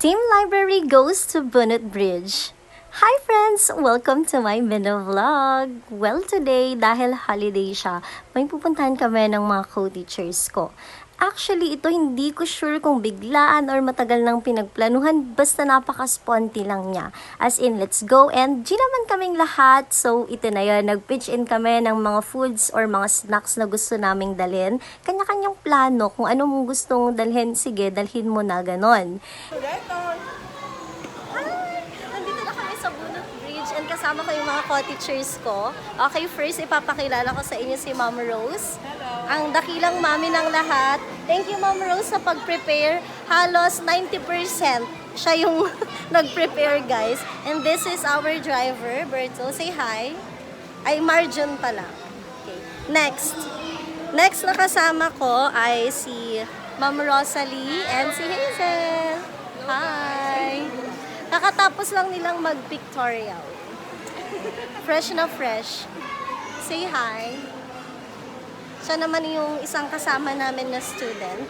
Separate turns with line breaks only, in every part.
Team Library goes to Bunot Bridge. Hi friends! Welcome to my mini vlog! Well, today, dahil holiday siya, may pupuntahan kami ng mga co-teachers ko. Actually, ito hindi ko sure kung biglaan or matagal nang pinagplanuhan, basta napaka-sponty lang niya. As in, let's go, and G naman kaming lahat. So, ito na yun, nag-pitch in kami ng mga foods or mga snacks na gusto naming dalhin. Kanya-kanyang plano, kung ano mong gustong dalhin, sige, dalhin mo na, ganon. And kasama ko yung mga co-teachers ko. Okay, first ipapakilala ko sa inyo si Ma'am Rose.
Hello.
Ang dakilang mami ng lahat. Thank you, Ma'am Rose, sa pag-prepare. Halos 90% siya yung nag-prepare, guys. And this is our driver, Berto. Say hi. Ay, Marjon pala. Okay. Next na kasama ko ay si Ma'am Rosalie and si Hazel. Hi. Kakatapos lang nilang mag-pictorial. Fresh na fresh. Say hi. Siya naman yung isang kasama namin na student.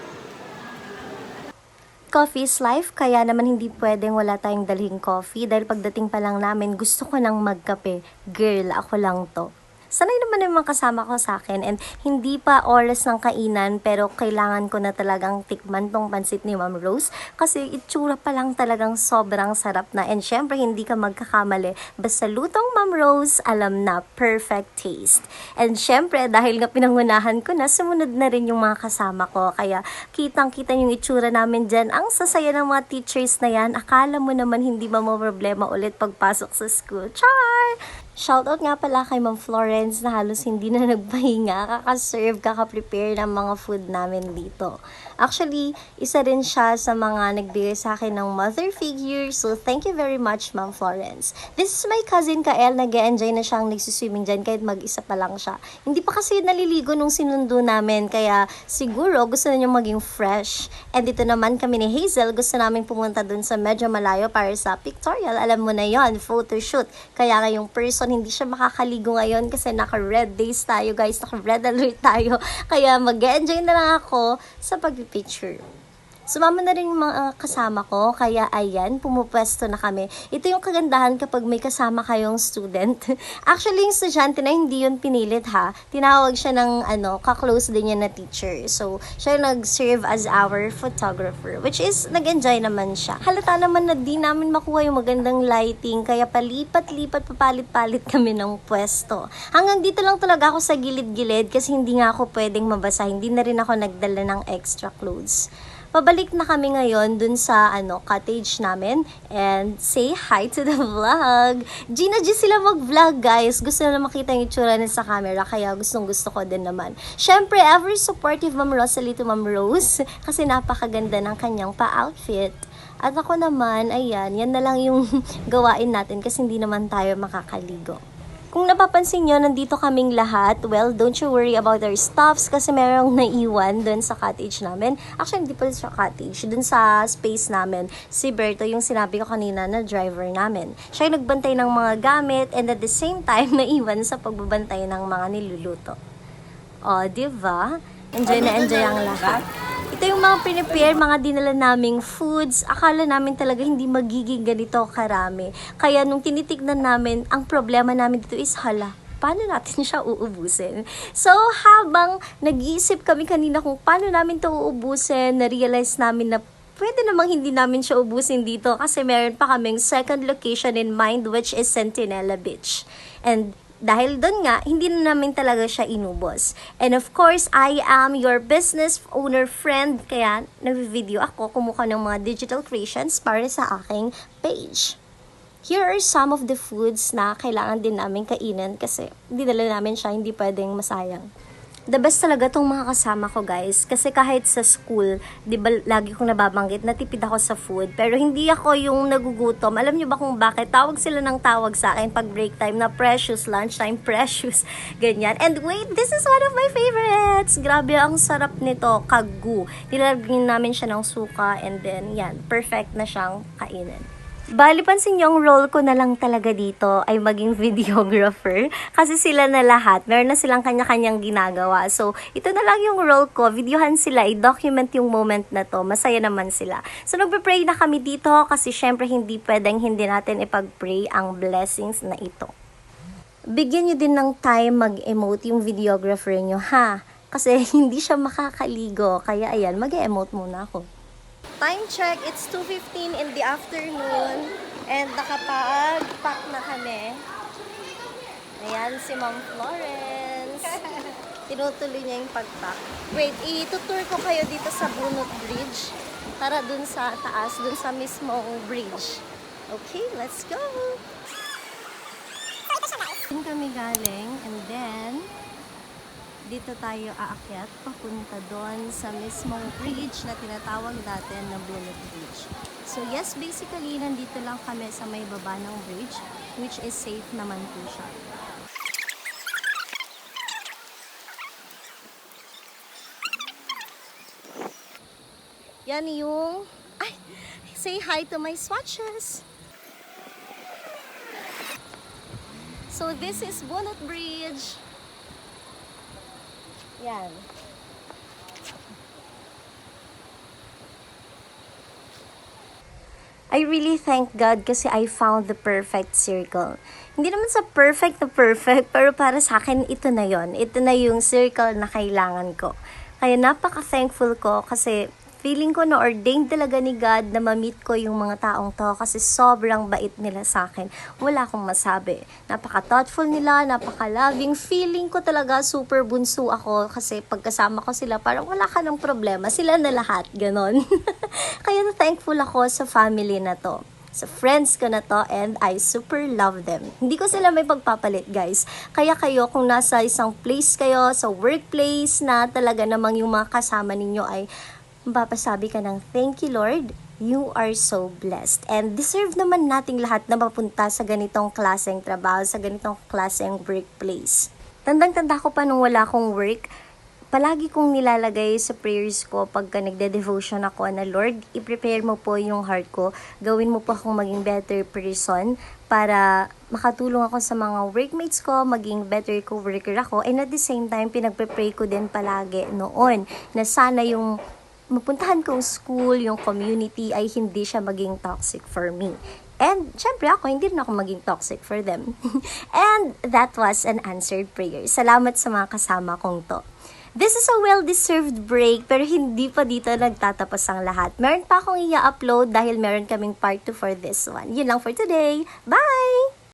Coffee is life, kaya naman hindi pwedeng wala tayong dalhin coffee dahil pagdating pa lang namin gusto ko nang magkape. Girl, ako lang to. Sanay naman yung mga kasama ko sa akin and hindi pa oras ng kainan pero kailangan ko na talagang tikman tong pansit ni Ma'am Rose kasi itsura pa lang talagang sobrang sarap na and syempre hindi ka magkakamali basta lutong Ma'am Rose alam na perfect taste. And syempre dahil nga pinangunahan ko na sumunod na rin yung mga kasama ko kaya kitang-kita yung itsura namin dyan. Ang sasaya ng mga teachers na yan, akala mo naman hindi ba mo problema ulit pagpasok sa school. Char! Shoutout nga pala kay Ma'am Florence na halos hindi na nagpahinga, kaka-serve, kaka-prepare ng mga food namin dito. Actually, isa rin siya sa mga nagbigay sa akin ng mother figure, so thank you very much, Ma'am Florence. This is my cousin Kael, nag-enjoy na siyang nagsiswimming dyan kahit mag-isa pa lang siya. Hindi pa kasi naliligo nung sinundo namin, kaya siguro gusto na niyang maging fresh. And dito naman kami ni Hazel, gusto namin pumunta dun sa medyo malayo para sa pictorial. Alam mo na yon, photoshoot. Kaya ngayong person hindi siya makakaligo ngayon kasi naka-red days tayo guys, naka-red alert tayo. Kaya mag-enjoy na lang ako sa pag-picture. Sumama na rin yung mga kasama ko, kaya ayan, pumupwesto na kami. Ito yung kagandahan kapag may kasama kayong student. Actually, yung estudyante na hindi yun pinilit ha. Tinawag siya ng ka-close din niya na teacher. So, siya yung nag-serve as our photographer, which is, nag-enjoy naman siya. Halata naman na di namin makuha yung magandang lighting, kaya palipat-lipat, papalit-palit kami ng pwesto. Hanggang dito lang talaga ako sa gilid-gilid kasi hindi nga ako pwedeng mabasa. Hindi na rin ako nagdala ng extra clothes. Pabalik na kami ngayon dun sa cottage namin and say hi to the vlog. Gina sila mag-vlog guys. Gusto na makita yung itsura nila sa camera kaya gusto ko din naman. Syempre, ever supportive Ma'am Rosalie to Ma'am Rose kasi napakaganda ng kanyang pa-outfit. At ako naman, ayan, yan na lang yung gawain natin kasi hindi naman tayo makakaligo. Kung napapansin nyo, nandito kaming lahat. Well, don't you worry about our stuffs kasi merong naiwan dun sa cottage namin. Actually, hindi pala sa cottage. Dun sa space namin, si Berto, yung sinabi ko kanina na driver namin. Siya yung nagbantay ng mga gamit and at the same time, naiwan sa pagbabantay ng mga niluluto. O, diba? Enjoy na enjoy ang lahat. Ito yung mga prepare, mga dinala naming foods. Akala namin talaga hindi magiging ganito karami. Kaya nung tinitignan namin, ang problema namin dito is hala, paano natin siya uubusin? So, habang nag-iisip kami kanina kung paano namin ito uubusin, na-realize namin na pwede namang hindi namin siya ubusin dito kasi meron pa kaming second location in mind which is Centinela Beach. And dahil doon nga, hindi na namin talaga siya inubos. And of course, I am your business owner friend. Kaya, nag-video ako, kumuha ng mga digital creations para sa aking page. Here are some of the foods na kailangan din namin kainin kasi dinala namin siya, hindi pwedeng masayang. The best talaga tong mga kasama ko guys kasi kahit sa school, di ba lagi kong nababanggit natipid ako sa food pero hindi ako yung nagugutom. Alam niyo ba kung bakit? Tawag sila ng tawag sa akin pag break time na precious, lunchtime precious, ganyan. And wait, this is one of my favorites! Grabe, ang sarap nito, kagu. Nilalagyan namin siya ng suka and then yan, perfect na siyang kainin. Bali, pansin niyo, ang role ko na lang talaga dito ay maging videographer. Kasi sila na lahat, meron na silang kanya-kanyang ginagawa. So, ito na lang yung role ko. Videohan sila, i-document yung moment na to. Masaya naman sila. So, nagpe-pray na kami dito kasi syempre hindi pwedeng hindi natin ipag-pray ang blessings na ito. Bigyan nyo din ng time mag-emote yung videographer nyo, ha? Kasi hindi siya makakaligo. Kaya ayan, mag-emote muna ako. Time check, it's 2:15 in the afternoon and nakapag-pack na kami. Ayan, si Ma'am Florence. Tinutuloy niya yung pag-pack. Wait, itutour ko kayo dito sa Bunot Bridge. Tara dun sa taas, dun sa mismong bridge. Okay, let's go! Dun kami galing and then dito tayo aakyat papunta doon sa mismong bridge na tinatawag natin na Bunot Bridge. So yes, basically nandito lang kami sa may baba ng bridge, which is safe naman po siya. Yan yung... Ay! Say hi to my swatches! So this is Bunot Bridge. Yan. I really thank God kasi I found the perfect circle. Hindi naman sa perfect na perfect, pero para sa akin, ito na yon. Ito na yung circle na kailangan ko. Kaya napaka-thankful ko kasi feeling ko na-ordained talaga ni God na ma-meet ko yung mga taong to kasi sobrang bait nila sa akin. Wala akong masabi. Napaka-thoughtful nila, napaka-loving. Feeling ko talaga super bunso ako kasi pagkasama ko sila parang wala ka ng problema. Sila na lahat, ganon. Kaya thankful ako sa family na to. Sa friends ko na to and I super love them. Hindi ko sila may pagpapalit, guys. Kaya kayo, kung nasa isang place kayo, sa workplace na talaga namang yung mga kasama ninyo ay mapapasabi ka ng, thank you Lord, you are so blessed. And deserve naman nating lahat na mapunta sa ganitong klaseng trabaho, sa ganitong klaseng workplace. Tandang-tanda ko pa nung wala akong work, palagi kong nilalagay sa prayers ko pagka nagde-devotion ako na, Lord, i-prepare mo po yung heart ko. Gawin mo po akong maging better person para makatulong ako sa mga workmates ko, maging better co-worker ako. And at the same time, pinagpe-pray ko din palagi noon na sana yung mapuntahan kong school, yung community ay hindi siya maging toxic for me. And syempre ako, hindi rin ako maging toxic for them. And that was an answered prayer. Salamat sa mga kasama kong to. This is a well-deserved break pero hindi pa dito nagtatapos ang lahat. Meron pa akong i-upload dahil meron kaming part 2 for this one. Yun lang for today. Bye!